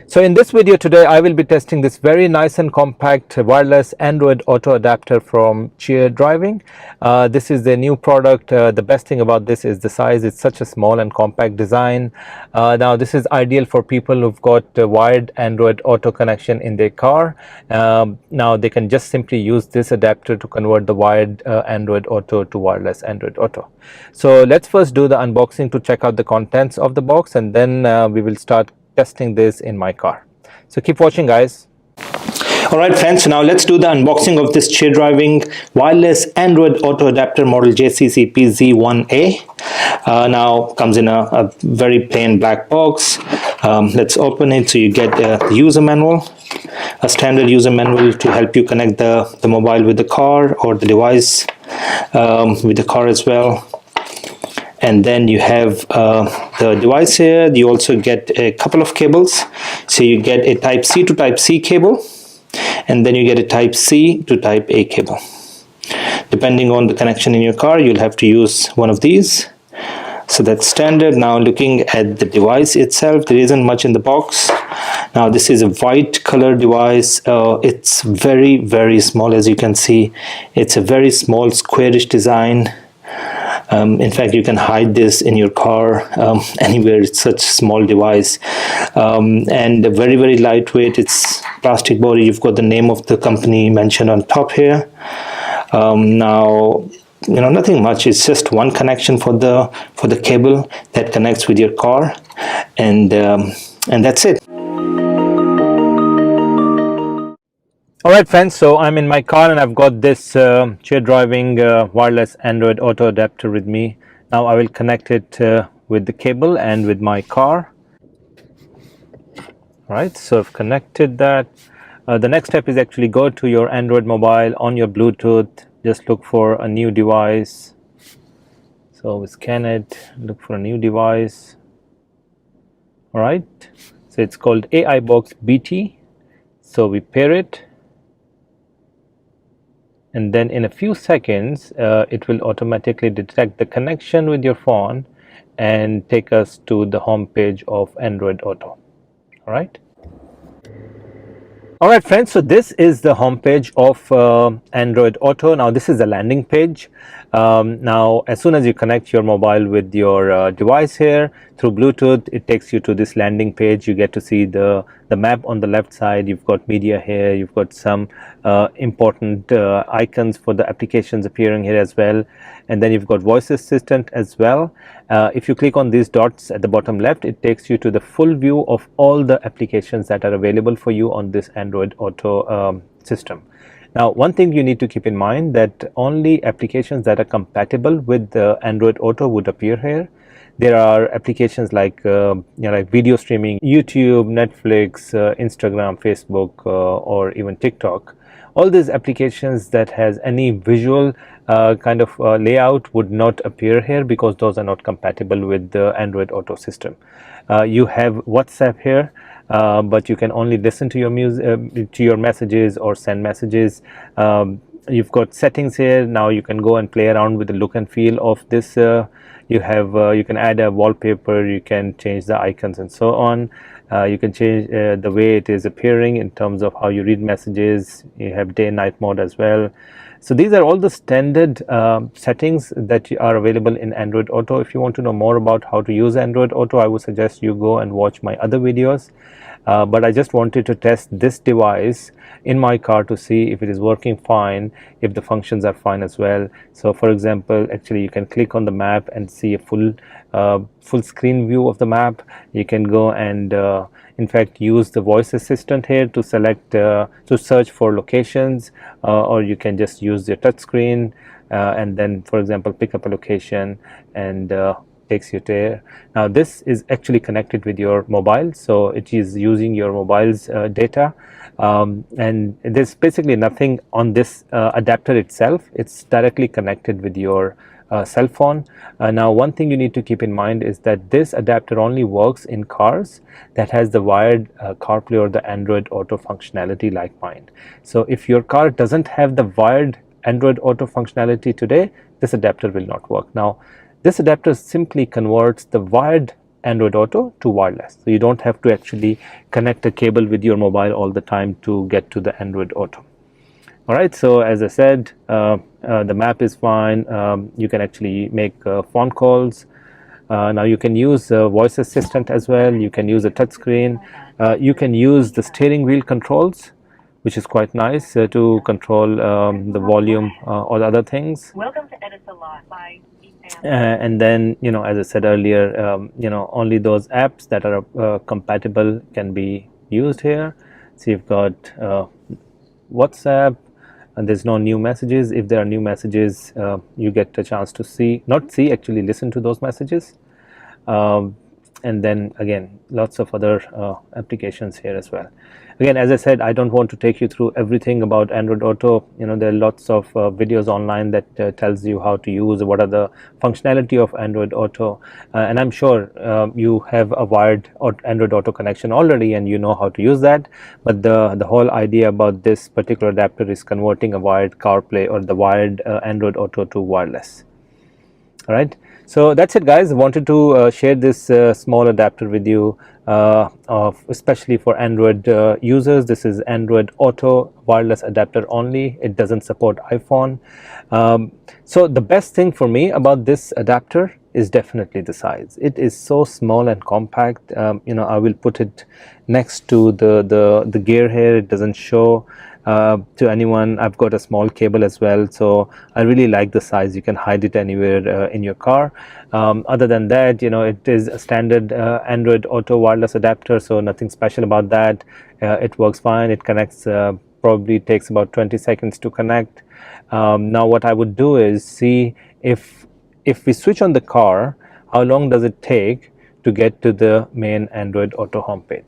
So in this video today, I will be testing this very nice and compact wireless Android Auto adapter from CheerDriving. This is the new product. The best thing about this is the size. It's such a small and compact design. Now this is ideal for people who've got a wired Android Auto connection in their car. Now they can just simply use this adapter to convert the wired Android Auto to wireless Android Auto. So let's first do the unboxing to check out the contents of the box, and then we will start testing this in my car. So keep watching, guys. Alright friends, so now let's do the unboxing of this CheerDriving wireless Android Auto adapter model JCCP-Z1A. Now comes in a very plain black box. Let's open it. So you get the user manual, a standard user manual to help you connect the mobile with the car, or the device with the car as well. And then you have the device here. You also get a couple of cables. So you get a type C to type C cable, and then you get a type C to type A cable. Depending on the connection in your car, you'll have to use one of these. So that's standard. Now looking at the device itself, there isn't much in the box. Now this is a white color device. It's very small. As you can see, it's a very small squarish design. In fact, you can hide this in your car anywhere. It's such a small device, and very lightweight. It's plastic body. You've got the name of the company mentioned on top here. Now, nothing much. It's just one connection for the cable that connects with your car, and that's it. Alright friends, so I'm in my car and I've got this CheerDriving wireless Android Auto adapter with me. Now I will connect it with the cable and with my car. Alright, so I've connected that. The next step is actually go to your Android mobile on your Bluetooth. Just look for a new device. So we scan it, look for a new device. Alright, so it's called AI Box BT. So we pair it. And then in a few seconds, it will automatically detect the connection with your phone and take us to the home page of Android Auto. All right. All right, friends. So this is the home page of Android Auto. Now this is the landing page. Now, as soon as you connect your mobile with your device here through Bluetooth, it takes you to this landing page. You get to see the map on the left side. You've got media here. You've got some important icons for the applications appearing here as well. And then you've got voice assistant as well. If you click on these dots at the bottom left, it takes you to the full view of all the applications that are available for you on this Android Auto system. Now, one thing you need to keep in mind that only applications that are compatible with Android Auto would appear here. There are applications like like video streaming, YouTube, Netflix, Instagram, Facebook, or even TikTok. All these applications that has any visual kind of layout would not appear here because those are not compatible with the Android Auto system. You have WhatsApp here. But you can only listen to your music, to your messages, or send messages. You've got settings here. Now you can go and play around with the look and feel of this. You can add a wallpaper. You can change the icons and so on. You can change the way it is appearing in terms of how you read messages. You have day and night mode as well. So these are all the standard settings that are available in Android Auto. If you want to know more about how to use Android Auto, I would suggest you go and watch my other videos. But I just wanted to test this device in my car to see if it is working fine, if the functions are fine as well. So for example, actually you can click on the map and see a full screen view of the map. You can go and in fact use the voice assistant here to select to search for locations, or you can just use your touch screen and then, for example, pick up a location and takes you there. Now this is actually connected with your mobile, so it is using your mobile's data, and there's basically nothing on this adapter itself. It's directly connected with your cell phone. Now one thing you need to keep in mind is that this adapter only works in cars that has the wired CarPlay or the Android Auto functionality like mine. So if your car doesn't have the wired Android Auto functionality today, this adapter will not work. Now this adapter simply converts the wired Android Auto to wireless. So you don't have to actually connect a cable with your mobile all the time to get to the Android Auto. All right, so as I said, the map is fine. You can actually make phone calls. Now you can use voice assistant as well. You can use a touch screen. You can use the steering wheel controls, which is quite nice to control the volume or other things. Welcome to Edit the Lot by And then, as I said earlier, only those apps that are compatible can be used here. So you've got WhatsApp, and there's no new messages. If there are new messages, you get a chance to actually listen to those messages. And then again, lots of other applications here as well. Again, as I said, I don't want to take you through everything about Android Auto. There are lots of videos online that tells you how to use, what are the functionality of Android Auto, and I'm sure you have a wired Android Auto connection already and you know how to use that. But the whole idea about this particular adapter is converting a wired CarPlay or the wired Android Auto to wireless. All right, so that's it, guys. I wanted to share this small adapter with you, especially for Android users. This is Android Auto wireless adapter only. It doesn't support iPhone. So the best thing for me about this adapter is definitely the size. It is so small and compact. I will put it next to the gear here. It doesn't show to anyone. I've got a small cable as well, so I really like the size. You can hide it anywhere in your car. Other than that, it is a standard Android Auto wireless adapter, so nothing special about that. It works fine. It connects, probably takes about 20 seconds to connect. Now what I would do is see if we switch on the car, how long does it take to get to the main Android Auto homepage.